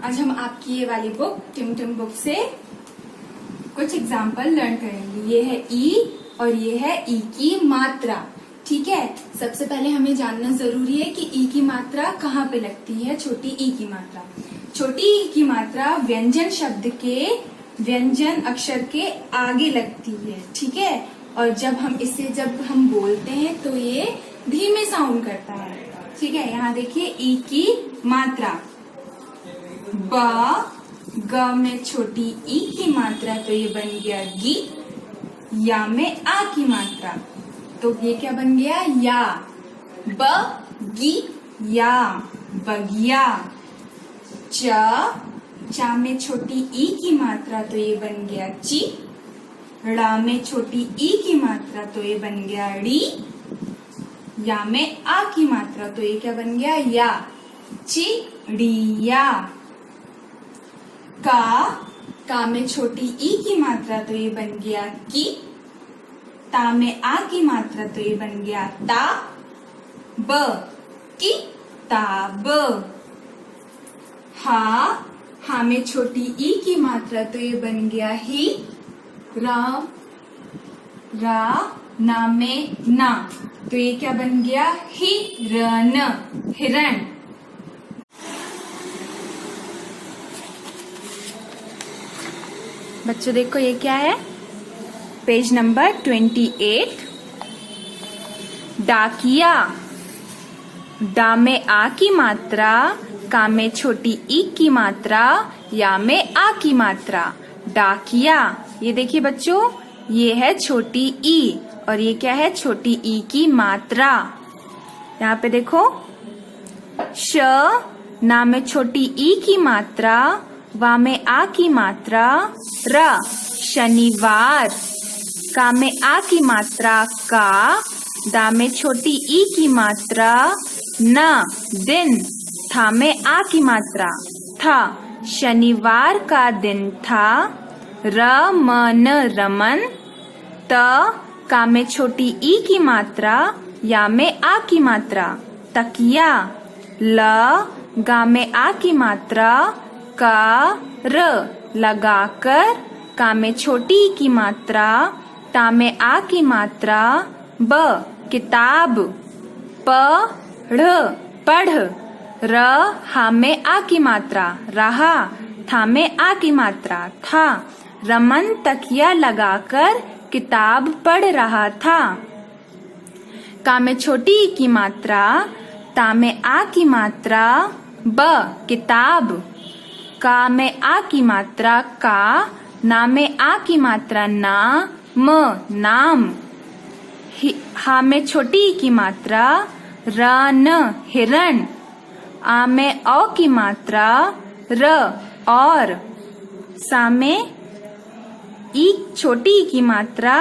आज हम आपकी ये वाली बुक टिम टिम बुक से कुछ एग्जाम्पल लर्न करेंगे। ये है ई और ये है ई की मात्रा। ठीक है, सबसे पहले हमें जानना जरूरी है कि ई की मात्रा कहाँ पे लगती है। छोटी ई की मात्रा, छोटी ई की मात्रा व्यंजन शब्द के व्यंजन अक्षर के आगे लगती है। ठीक है, और जब हम बोलते हैं तो ये धीमे साउंड करता है। ठीक है, यहाँ देखिए ई की मात्रा ब, ग में छोटी ई की मात्रा तो ये बन गया गी। या में आ की मात्रा तो ये क्या बन गया या। ब गी या, बगिया। चा में छोटी ई की मात्रा तो ये बन गया ची। ड़ा में छोटी ई की मात्रा तो ये बन गया ड़ी। या में आ की मात्रा तो ये क्या बन गया या, चिड़िया। का में छोटी ई की मात्रा तो ये बन गया की। ता में आ की मात्रा तो ये बन गया ता। ब की ताब। हा में छोटी ई की मात्रा तो ये बन गया ही। रा ना में ना तो ये क्या बन गया हिरन, हिरण। बच्चों देखो ये क्या है, पेज नंबर 28। डाकिया। डा में आ की मात्रा, का में छोटी ई की मात्रा, या में आ की मात्रा। डाकिया। ये देखिए बच्चों, ये है छोटी ई और ये क्या है छोटी ई की मात्रा। यहाँ पे देखो, श ना में छोटी ई की मात्रा, वा में आ की मात्रा, र शनिवार। का में आ की मात्रा का, दा में छोटी ई की मात्रा न, दिन। था में आ की मात्रा था, शनिवार का दिन था। रमन रमन। का में छोटी ई की मात्रा, या में आ की मात्रा तकिया। गा में आ की मात्रा, का र लगाकर। का में छोटी ई की मात्रा, ता में आ की मात्रा, ब किताब। पढ़। हा में आ की मात्रा रहा। था में आ की मात्रा था। रमन तकिया लगाकर किताब पढ़ रहा था। का में छोटी ई की मात्रा, ता में आ की मात्रा, ब किताब। का में आ की मात्रा का, ना में आ की मात्रा ना, म नाम। हा में छोटी ई की मात्रा, रन हिरण। आ में औ की मात्रा, र और। सा में ई छोटी ई की मात्रा,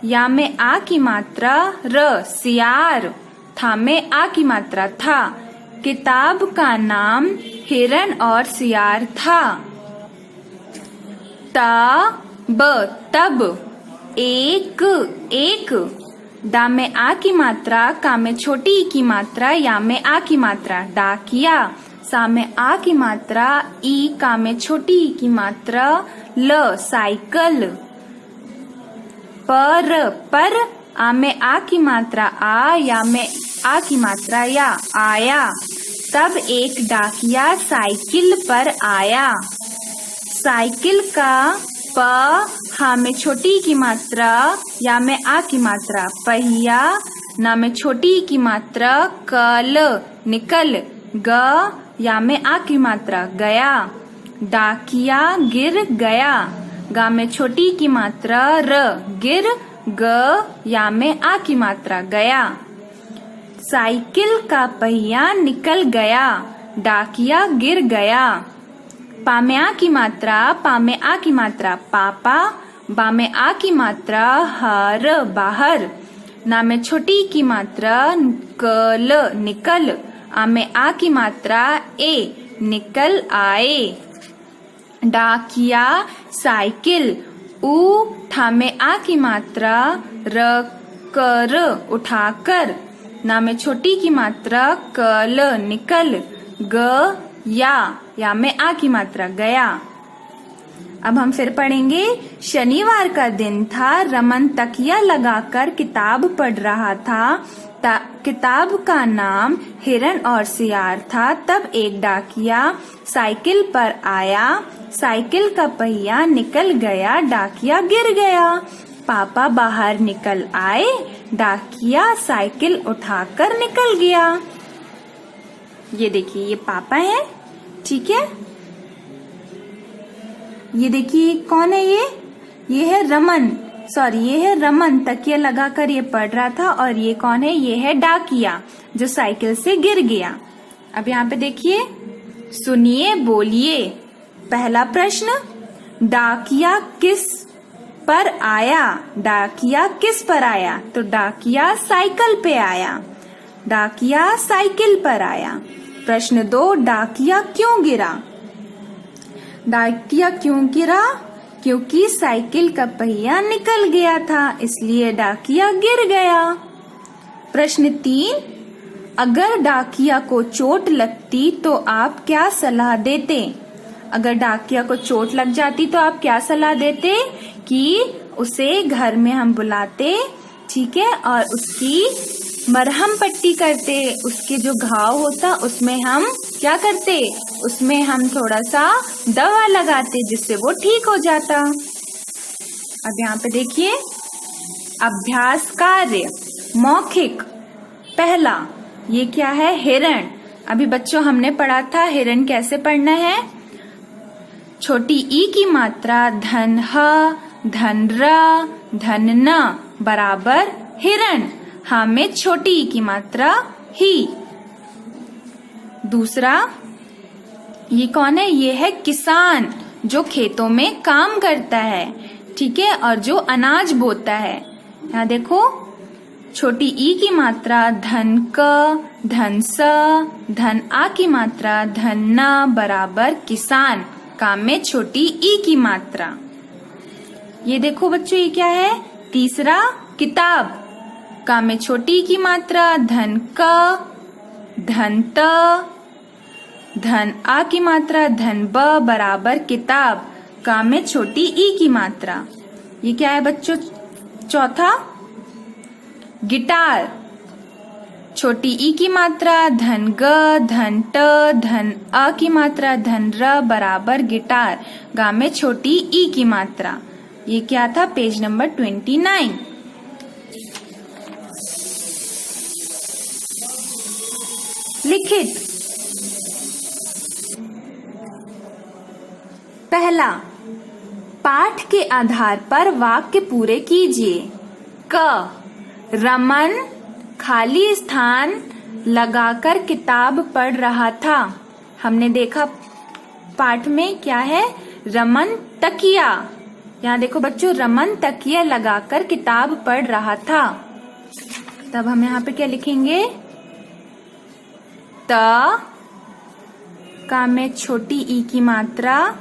या में आ की मात्रा, र सियार। था में आ की मात्रा था। किताब का नाम हिरण और सियार था। तब एक। दा में आ की मात्रा, का में छोटी ई की मात्रा, या में आ की मात्रा डाकिया। सा में आ की मात्रा ई, का में छोटी ई की मात्रा ल साइकिल। पर आ में आ की मात्रा आ, या में आ की मात्रा या आया। तब एक डाकिया साइकिल पर आया। साइकिल का हा में छोटी की मात्रा, या में आ की मात्रा पहिया। ना में छोटी की मात्रा कल निकल। या में आ की मात्रा गया। डाकिया गिर गया। गा में छोटी की मात्रा र गिर। या में आ की मात्रा गया। साइकिल का पहिया निकल गया। डाकिया गिर गया। पा में आ की मात्रा, पा में आ की मात्रा पापा। बा में आ की मात्रा हर बाहर। ना में छोटी की मात्रा कल निकल। आ में आ की मात्रा ए निकल आए। डाकिया साइकिल ऊ। ठा में आ की मात्रा र कर उठाकर। ना में छोटी की मात्रा कल निकल। या या में आ की मात्रा गया। अब हम फिर पढ़ेंगे। शनिवार का दिन था, रमन तकिया लगाकर किताब पढ़ रहा था। किताब का नाम हिरण और सियार था। तब एक डाकिया साइकिल पर आया, साइकिल का पहिया निकल गया, डाकिया गिर गया। पापा बाहर निकल आए, डाकिया साइकिल उठाकर निकल गया। ये देखिए, ये पापा है, ठीक है। ये देखिए कौन है, ये है रमन, सॉरी ये है रमन, तकिया लगाकर ये पढ़ रहा था। और ये कौन है, ये है डाकिया जो साइकिल से गिर गया। अब यहाँ पे देखिए, सुनिए बोलिए। पहला प्रश्न, डाकिया किस पर आया? डाकिया किस पर आया? तो डाकिया साइकिल पे आया, डाकिया साइकिल पर आया। प्रश्न 2, डाकिया क्यों गिरा? डाकिया क्यों गिरा? क्योंकि साइकिल का पहिया निकल गया था, इसलिए डाकिया गिर गया। प्रश्न 3, अगर डाकिया को चोट लगती तो आप क्या सलाह देते? अगर डाकिया को चोट लग जाती तो आप क्या सलाह देते? कि उसे घर में हम बुलाते, ठीक है, और उसकी मरहम पट्टी करते। उसके जो घाव होता उसमें हम क्या करते? उसमें हम थोड़ा सा दवा लगाते, जिससे वो ठीक हो जाता। अब यहाँ पे देखिए, अभ्यास कार्य मौखिक। पहला, ये क्या है? हिरण। अभी बच्चों हमने पढ़ा था हिरण कैसे पढ़ना है। छोटी ई की मात्रा धन ह, धन र, धन न बराबर हिरण। हाँ में छोटी ई की मात्रा ही। दूसरा, ये कौन है? ये है किसान, जो खेतों में काम करता है, ठीक है, और जो अनाज बोता है। यहाँ देखो, छोटी ई की मात्रा धन क, धन स, धन आ की मात्रा धन न बराबर किसान। काम में छोटी ई की मात्रा। ये देखो बच्चों, ये क्या है? तीसरा, किताब। काम में छोटी की मात्रा धन क, धन त, धन आ की मात्रा धन ब बराबर किताब। काम में छोटी ई की मात्रा। ये क्या है बच्चों? चौथा, गिटार। छोटी ई की मात्रा धन ग, धन ट, धन अ की मात्रा धन र बराबर गिटार। गा में छोटी ई की मात्रा। ये क्या था? Page number 29। लिखित। पहला, पाठ के आधार पर वाक्य पूरे कीजिए। क, रमन खाली स्थान लगाकर किताब पढ़ रहा था। हमने देखा पाठ में क्या है? रमन तकिया। यहाँ देखो बच्चों, रमन तकिया लगाकर किताब पढ़ रहा था। तब हम यहाँ पे क्या लिखेंगे? त, का में छोटी ई की मात्रा,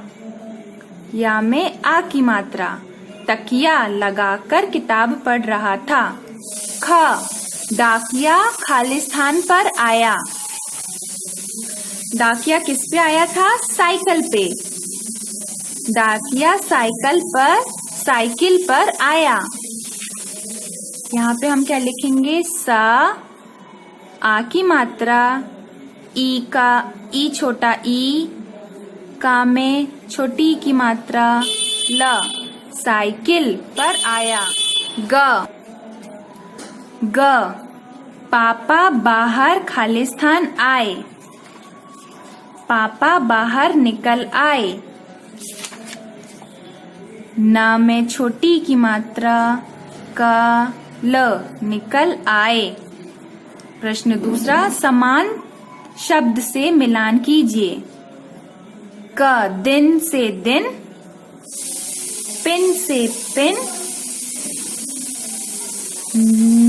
या में आ की मात्रा। तकिया लगाकर किताब पढ़ रहा था। ख, डाकिया खाली स्थान पर आया। डाकिया किस पे आया था? साइकिल पे। डाकिया साइकिल पर आया। यहाँ पे हम क्या लिखेंगे? स, आ की मात्रा, ई छोटा ई, का में छोटी ई की मात्रा ल, साइकिल पर आया। ग, पापा बाहर खालिस्तान आए। पापा बाहर निकल आए। न में छोटी की मात्रा का ल, निकल आए। प्रश्न दूसरा, समान शब्द से मिलान कीजिए। क, दिन से दिन, पिन से पिन,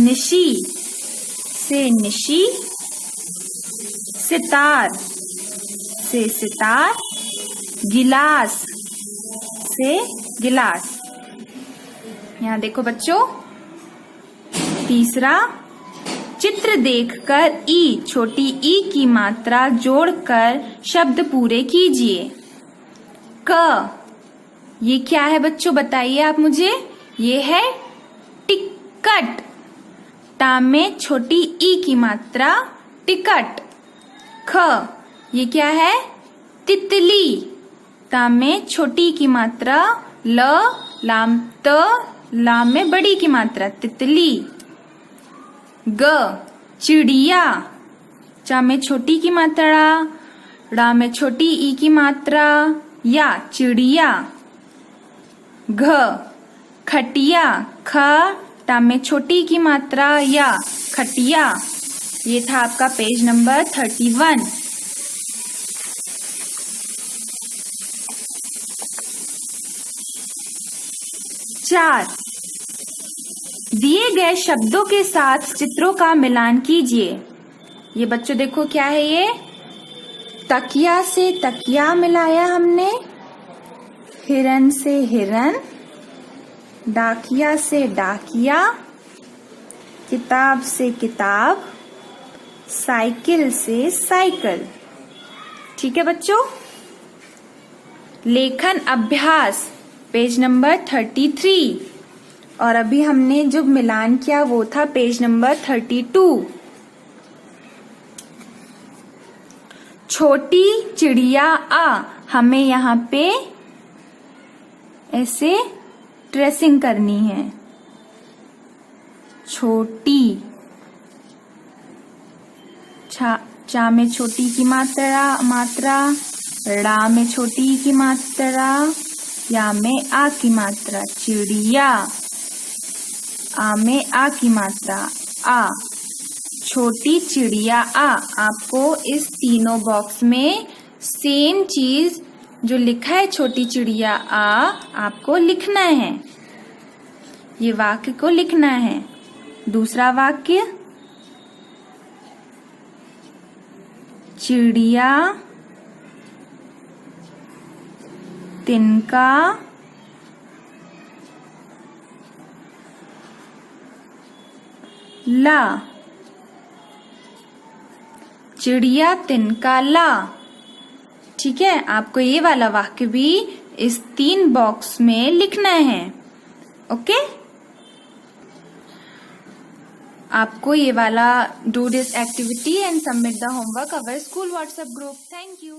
निशी से निशी, सितार से सितार, गिलास से गिलास। यहाँ देखो बच्चों, तीसरा, चित्र देखकर ई, छोटी ई की मात्रा जोड़कर शब्द पूरे कीजिए। क, ये क्या है बच्चों, बताइए आप मुझे। ये है टिकट। टा में छोटी ई की मात्रा टिकट। ख, ये क्या है, तितली। ता में छोटी की मात्रा ल, लाम त, लाम में बड़ी की मात्रा तितली। ग, चिड़िया। चा में छोटी की मात्रा, ड़ा में छोटी ई की मात्रा या, चिड़िया। घ, खटिया। ख, टा में छोटी की मात्रा या, खटिया। ये था आपका पेज नंबर 31। चार, दिए गए शब्दों के साथ चित्रों का मिलान कीजिए। ये बच्चों देखो क्या है, ये तकिया से तकिया मिलाया हमने, हिरन से हिरन, डाकिया से डाकिया, किताब से किताब, साइकिल से साइकिल। ठीक है बच्चों। लेखन अभ्यास पेज नंबर 33, और अभी हमने जो मिलान किया वो था पेज नंबर 32। छोटी चिड़िया आ, हमें यहाँ पे ऐसे ट्रेसिंग करनी है। छोटी, चा में छोटी की मात्रा, ड़ा में छोटी की मात्रा, या में आ की मात्रा, चिड़िया। आ में आ की मात्रा, आ, छोटी चिड़िया आ। आपको इस तीनों बॉक्स में सेम चीज जो लिखा है छोटी चिड़िया आ, आपको लिखना है। ये वाक्य को लिखना है। दूसरा वाक्य, चिड़िया तिनका ला, चिड़िया तिनका ला। ठीक है, आपको ये वाला वाक्य भी इस 3 बॉक्स में लिखना है। ओके, आपको ये वाला do this activity and submit the homework our school WhatsApp group. Thank you.